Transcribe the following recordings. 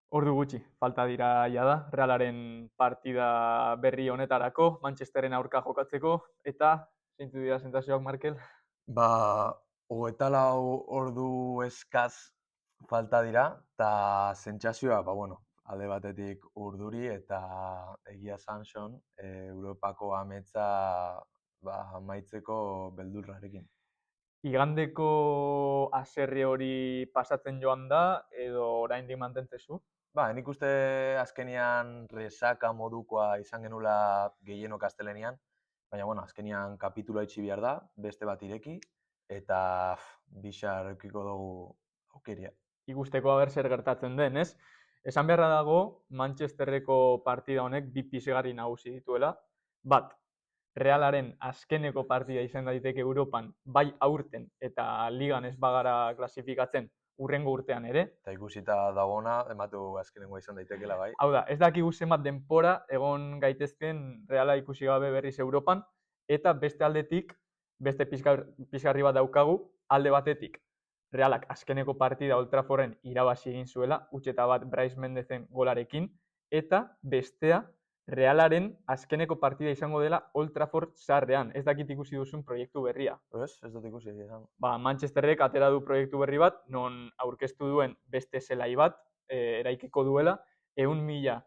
Ordu gutxi, falta dira jada, Realaren partida berri honetarako, Manchesterren aurka jokatzeko, eta zeintzuk dira sentsazioak, Markel? Ba, 24 ordu eskaz falta dira, eta sentsazioa, alde batetik urduri eta egia esan Son, Europako ametsa amaitzeko beldurrarekin. Igandeko haserre hori pasatzen joan da, edo oraindik mantentzezu? Nik uste azkenian resaka modukoa izan genula gehienok astelenian, baina, azkenian kapitula itxi behar da, beste bat ireki, eta bixar eukiko dugu aukeria. Ikusteko aber zer gertatzen den, ez? Esan beharra dago, Manchesterreko partida honek bi pizgarri nagusi dituela. Bat, Realaren azkeneko partida izan daiteke Europan, bai aurten eta ligan ez bagara klasifikatzen hurrengo urtean ere. Eta ikusita dagona, ematu azkenengoa izan daitekela bai. Hau da, ez dakigu zenbat denpora egon gaitezken Reala ikusi gabe berriz Europan, eta beste aldetik, beste pizgarri bat daukagu, alde batetik, Realak azkeneko partida Old Trafforden irabazi egin zuela, utxeta bat Brais Mendezen golarekin, eta bestea, Realaren azkeneko partida izango dela Old Trafford zaharrean. Ez dakit ikusi duzun proiektu berria. Ez dut ikusi izan. Manchesterrek atera du proiektu berri bat, non aurkeztu duen beste zelai bat, eraikiko duela, 100.000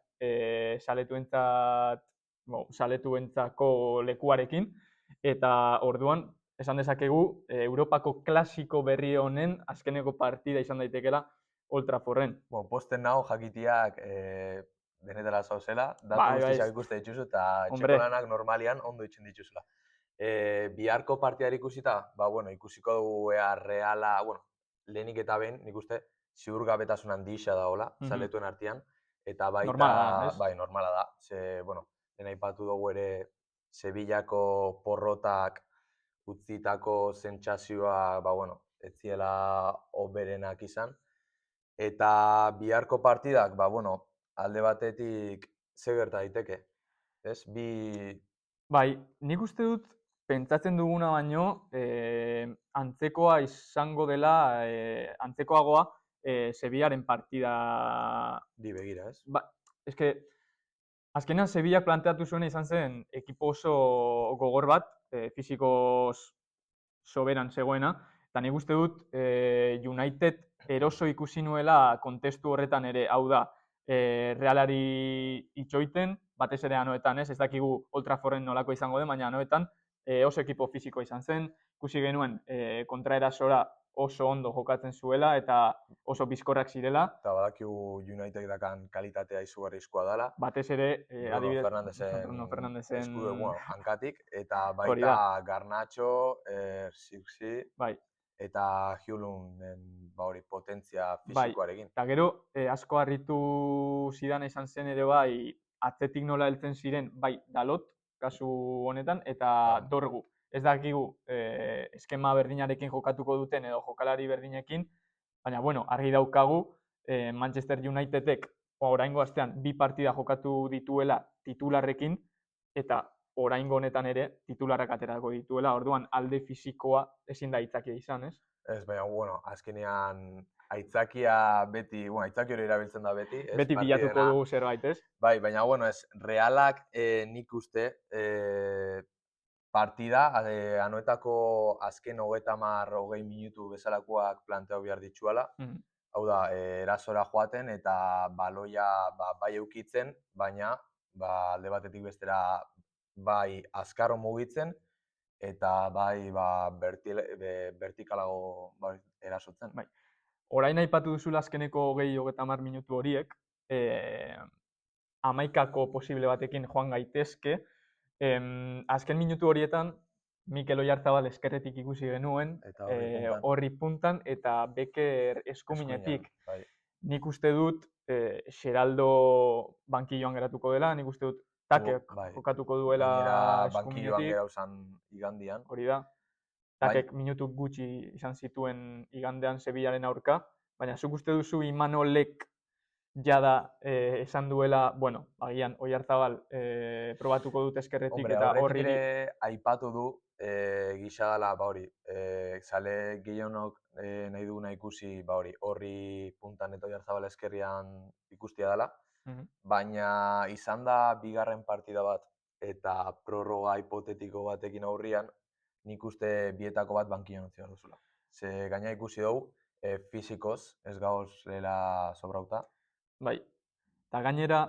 saletuentzako lekuarekin, eta orduan, esan dezakegu, Europako klasiko berri honen azkeneko partida izan daitekela Old Trafforden. Posten nago jakitiak denetara zauzela, datu Bai, guztiak ikuste dituzu, eta Hombre. etxeko lanak normalian ondo itxen dituzula. Biharko partidari ikusita, ikusiko dugu ea Reala, lehenik eta behin, nik uste, ziurgabetasun handia dagoela, zaletuen artean, eta baita, Normala da, ez? bai, normala da. Lehen aipatu dugu ere Sevillako porrotak utzitako sentsazioa, ez ziela hoberenak izan. Eta biharko partidak, alde batetik ze gerta daiteke, ez? Bai, nik uste dut, pentsatzen duguna baino, antzekoa izango dela, antzekoagoa, Sevillaren partida. Begira, ez? Eske, azkenean Sevillak planteatu zuena izan zen ekipo oso gogor bat, fizikoz soberan zegoena, eta nik uste dut United eroso ikusi nuela kontestu horretan ere, hau da, Realari itxoiten, batez ere anoetan, ez dakigu Old Trafforden nolako izango den, baina anoetan oso ekipo fiziko izan zen, ikusi genuen kontraerasora oso ondo jokatzen zuela eta oso bizkorrak zirela. Eta badakigu United dakan kalitatea izugarrizkoa dela. Batez ere, adibidez, Bruno Fernandezen eskudo, hankatik, eta baita Garnacho, Sirksi, bai, eta Hjulunen potentzia fizikoarekin. Eta gero, asko harritu zidan izan zen ere bai, atzetik nola heltzen ziren, bai, Dalot, kasu honetan, eta Dorgu. Ez dakigu eskema berdinarekin jokatuko duten edo jokalari berdinekin, baina, argi daukagu Manchester Unitedek oraingo astean bi partida jokatu dituela titularrekin, eta oraingo honetan ere titularrak aterako dituela, orduan alde fisikoa ezin da aitzakia izan, ez? Ez, baina, azkenean aitzakia beti, aitzaki hori erabiltzen da beti. Beti bilatuko dugu zerbait, ez? Bai, baina, ez, Realak nik uste partida, anoetako azken 30-20 minutu bezalakoak planteatu behar dituela. Hau da, erasora joaten eta baloia bai eukitzen, baina alde batetik bestera bai azkarro mugitzen eta bai vertikalago erasotzen. Bai. Orain aipatu duzula azkeneko 20-30 minutu horiek, 11ko posible batekin joan gaitezke. Azken minutu horietan, Mikel Oyarzabal eskerretik ikusi genuen, horri puntan, eta Beker eskuminetik. Nik uste dut, Xeraldo bankilloan geratuko dela, nik uste dut Takek jokatuko duela eskuminetik. Bankilloan gerauzan igandian. Hori da. Takek minutu gutxi izan zituen igandean Sevillaren aurka, baina zuk uste duzu Imanolek jada esan duela, agian Oyarzabal probatuko dut eskerretik eta horri... Horretik ere aipatu du gisa dela, zale gehienok nahi duguna ikusi, horri puntan eta Oyarzabal eskerrian ikustia dela, baina izan da bigarren partida bat eta prorroga hipotetiko batekin aurrian, nik uste bietako bat bankian utzi behar duzula. Ze gaina ikusi dugu, fizikoz, ez gauz lehela sobrauta. Bai, eta gainera,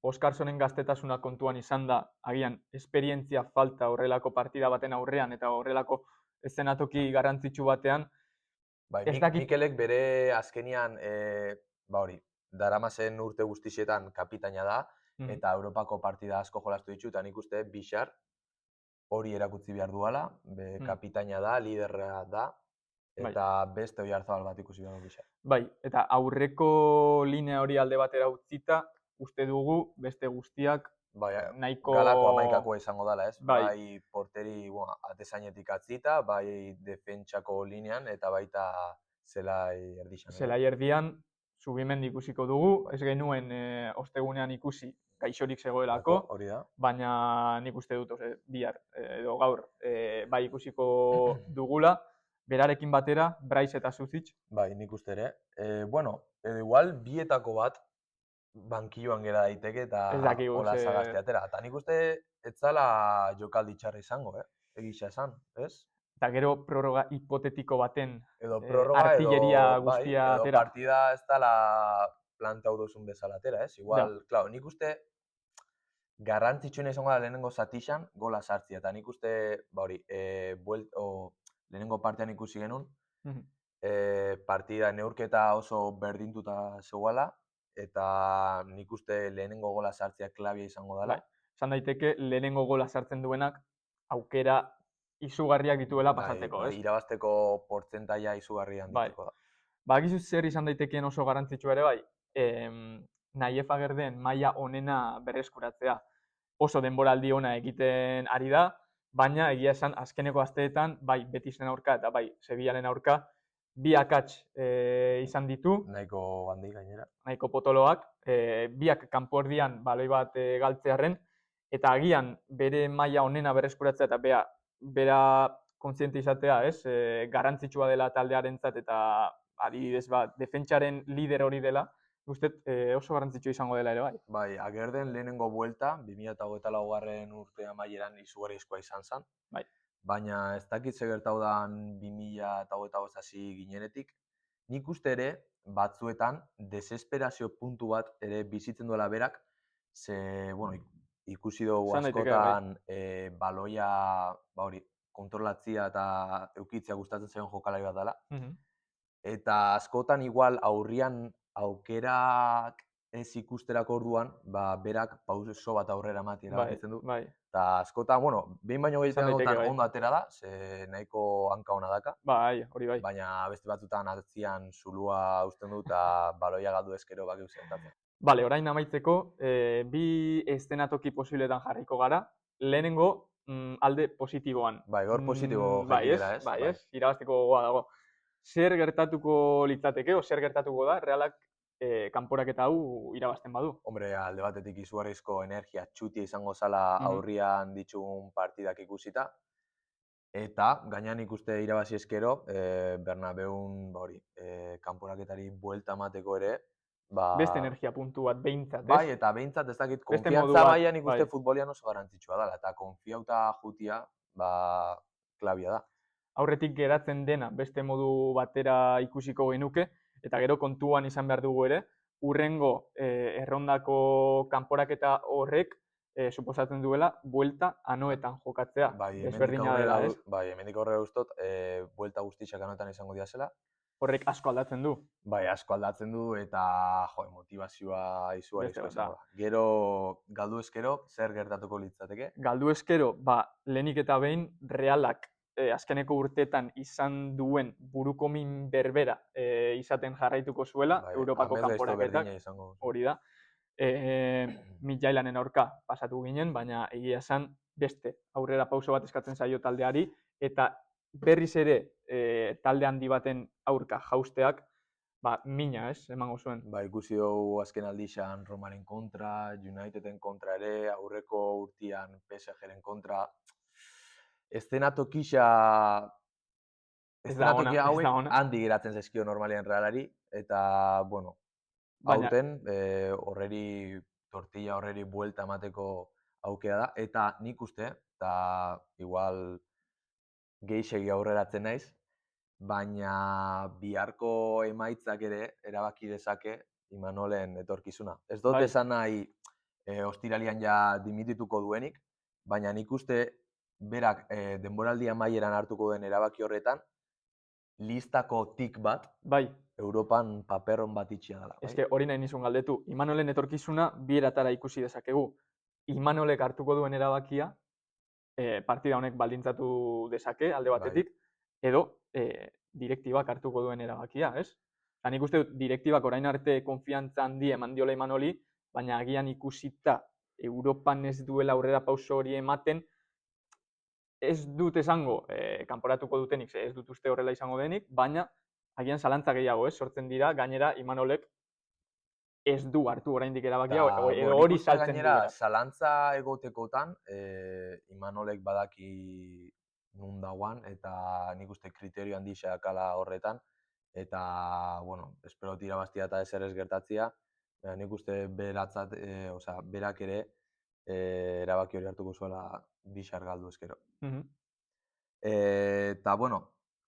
Oskarsonen gaztetasuna kontuan izan da, agian, esperientzia falta horrelako partida baten aurrean eta horrelako eszenatoki garrantzitsu batean. Mikelek bere azkenian, daramazen urte guztixetan kapitaina da, eta Europako partida asko jolastu ditu, eta nik uste Bixar hori erakutsi behar duala, kapitaina da, liderra da, eta beste Oyarzabal bat ikusi behar du Bixar. Bai, eta aurreko linea hori alde batera utzita, uste dugu beste guztiak nahiko... Galako amaikakoa izango dela, ez? Bai porteri atezainetik atzita, bai defentsako linean, eta baita zelai erdixan. Zelai erdian, Zubimendi ikusiko dugu, ez genuen ostegunean ikusi gaixorik zegoelako, baina nik uste dut bihar edo gaur bai ikusiko dugula, berarekin batera, Brais eta Zuzic. Bai, nik uste ere. Igual bietako bat bankioan gera daiteke eta hola zagazte atera. Eta nik uste ez zala jokaldi txarra izango, egisa esan, ez? Eta gero prorroga hipotetiko baten artilleria guztia atera. Edo partida ez dala plantau duzun bezala atera, ez? Igual, nik uste garrantzitsuena izango da lehenengo zatixan gola sartzia. Eta nik uste, lehenengo partean ikusi genuen, partida neurketa oso berdintuta zegoela, eta nik uste lehenengo gola sartzea klabia izango dela. Esan daiteke, lehenengo gola sartzen duenak aukera izugarriak dituela pasatzeko, ez? Irabazteko portzentaia izugarrian dituko da. Bakizu zer izan daitekeen oso garrantzitsu ere bai, Nayef Agerdeen maila onena berreskuratzea. Oso denboraldi ona egiten ari da, baina egia esan azkeneko asteetan, bai Betisen aurka eta bai Sevillaren aurka, bi akats izan ditu. Nahiko handi gainera. Nahiko potoloak, biak kanpordian baloi bat galtzearren, eta agian bere maila onena berreskuratzea eta bera kontziente izatea, ez? Garrantzitsua dela taldearentzat eta adibidez defentsaren lider hori dela, uste oso garrantzitsua izango dela ere bai. Bai, Agerden lehenengo buelta, 2024 urte amaieran izugarrizkoa izan zen. Bai. Baina ez dakit ze gertatu dan 2025 hasi ginenetik, nik uste ere batzuetan desesperazio puntu bat ere bizitzen duela berak, ze, ikusi dugu askotan baloia kontrolatzia eta eukitzea gustatzen zaion jokalari bat dela. Eta askotan igual aurrian aukerak ez ikusterako orduan, berak pauso bat aurrera emati erabakitzen du. Eta askotan, behin baino gehietan ondo atera da, ze nahiko hanka hona daka. Bai, hori bai. Baina beste batzutan atzian zulua usten du eta baloia galdu ezkero baki uzentatzen. Bale, orain amaitzeko, bi eszenatoki posibletan jarriko gara. Lehenengo alde positiboan. Bai, gaur positibo jekidera, ez? Bai, ez? Irabazteko gogoa dago. Zer gertatuko litzateke, o zer gertatuko da, Realak kanporaketa hau irabazten badu? Hombre, alde batetik izugarrizko energia txutia izango zala aurrian ditugun partidak ikusita. Eta, gainean ikuste irabazi eskero, Bernabeun kanporaketari buelta emateko ere, beste energia puntu bat behintzat, ez? Bai, eta behintzat ez dakit, konfiantza mailan ikuste futbolian oso garantzitsua dela, eta konfiauta jutia, klabia da. Aurretik geratzen dena beste modu batera ikusiko genuke, eta gero kontuan izan behar dugu ere, urrengo errondako kanporaketa horrek suposatzen duela buelta anoetan jokatzea. Desberdina dela, ez? Bai, hemendik aurrera ustot, buelta guztiak anoetan izango diazela. Horrek asko aldatzen du. Bai, asko aldatzen du eta motivazioa izugarrizkoa izango da. Gero galdu eskero, zer gertatuko litzateke? Galdu eskero, lehenik eta behin Realak azkeneko urteetan izan duen burukomin berbera izaten jarraituko zuela, Europako kanporaketak, hori da. Midtjailanen aurka pasatu ginen, baina egia esan beste aurrera pauso bat eskatzen zaio taldeari, eta berriz ere talde handi baten aurka jausteak, mina, ez, emango zuen. Ikusi dugu azken aldixan Romaren kontra, Uniteden kontra ere, aurreko urtean PSG-ren kontra. eszenatokisa Ez da ona, ez hauek da ona. handi geratzen zaizkio normalean Realari, eta, bueno, Baina, aurten tortilla horreri buelta emateko aukera da, eta nik uste, eta igual gehiegi aurreratzen naiz, baina biharko emaitzak ere erabaki dezake Imanolen etorkizuna. Ez dut bai, esan nahi ostiralian ja dimitituko duenik, baina nik uste berak denboraldi amaieran hartuko den erabaki horretan, listako tik bat bai. Europan paperron bat itxia dela. Bai? Eske hori nahi nizun galdetu. Imanolen etorkizuna bi eratara ikusi dezakegu. Imanolek hartuko duen erabakia, partida honek baldintzatu dezake alde batetik, edo direktibak hartuko duen erabakia, ez? Eta nik uste dut direktibak orain arte konfiantza handi eman diola Imanoli, baina agian ikusita Europan ez duela aurrera pauso hori ematen, ez dut esango kanporatuko dutenik, ez dut uste horrela izango denik, baina agian zalantza gehiago, ez? Sortzen dira, gainera Imanolek ez du hartu oraindik erabakia, edo hori saltzen du. Gainera, zalantza egotekotan, Imanolek badaki nun dagoan, eta nik uste kriterio handi xeakala horretan, eta, bueno, espero irabaztia eta ezer ez gertatzia, nik uste berak ere erabaki hori hartuko zuela bixar galdu ezkero. Eta, bueno,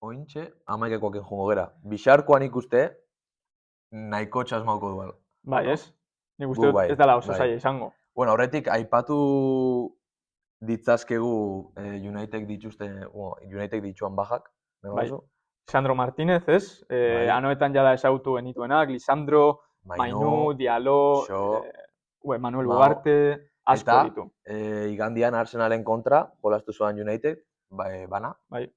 ointxe, amaikekoak jongo gera. Bixarkoan ikuste, nahiko txasmauko duela. Bai, ez? Nik uste dut ez dela oso zaila izango. Bueno, horretik, aipatu ditzazkegu United dituan bajak. Bai, Lisandro Martínez, ez? Anoetan jada ezagutu genituenak, Lisandro, Mainu, Diallo, Manuel Ugarte, asko ditu. Eta igandian Arsenalen kontra, jolastu zuan United, bana. Bai.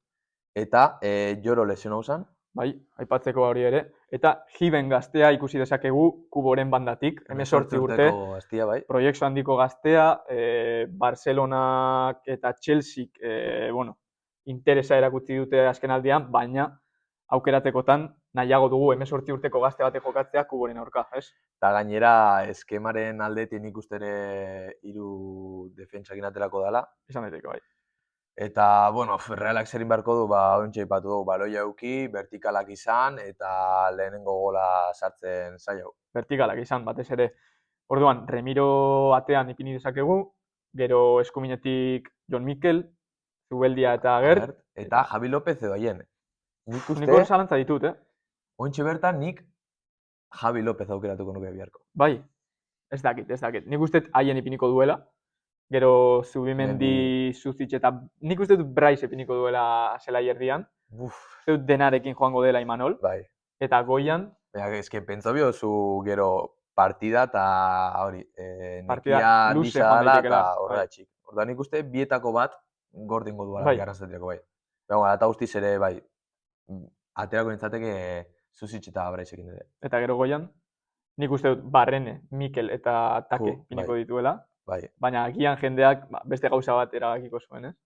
Eta Joro lesionau zen. Bai, aipatzeko hori ere. Eta Giben gaztea ikusi dezakegu Kuboren bandatik, 18 urte. Bai. Proiektu handiko gaztea, Barcelonak eta Chelseak, interesa erakutsi dute azken aldian, baina aukeratekotan nahiago dugu 18 urteko gazte batek jokatzea Kuboren aurka, ez? Eta gainera, eskemaren aldetik nik uste ere 3 defentsakin aterako dela. Esan daiteke, bai. Eta, bueno, Realak zerin beharko du, ontsa ipatu dugu, baloia euki, vertikalak izan, eta lehenengo gola sartzen zaio. Vertikalak izan, batez ere. Orduan, Remiro atean ipini dezakegu, gero eskuminetik Jon Mikel, Zubeldia eta Gert. Eta Javi López edo haien. Nik hori zalantza ditut, Ontxe bertan nik Javi López aukeratuko nuke biharko. Bai, ez dakit. Nik uste haien ipiniko duela, gero Zubimendi, Zuzic eta nik uste dut Bryce ipiniko duela zelai erdian. Uste dut denarekin joango dela Imanol. Bai. Eta goian. Eske, pentsa biozu gero partida eta hori, nekia disa dela eta horretxik. Orduan nik uste bietako bat gordingo duela garrazatirako bai. Eta guztiz ere bai, aterako nintzateke Zuzic eta Bryceekin ere. Eta gero goian, nik uste dut Barrene, Mikel eta Take piniko dituela. Bai. Baina agian jendeak beste gauza bat erabakiko zuen, ez?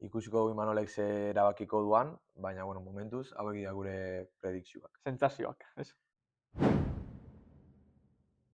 Ikusiko Imanolek ze erabakiko duan, baina, momentuz, hauek dira gure predikzioak. Sentsazioak, ez?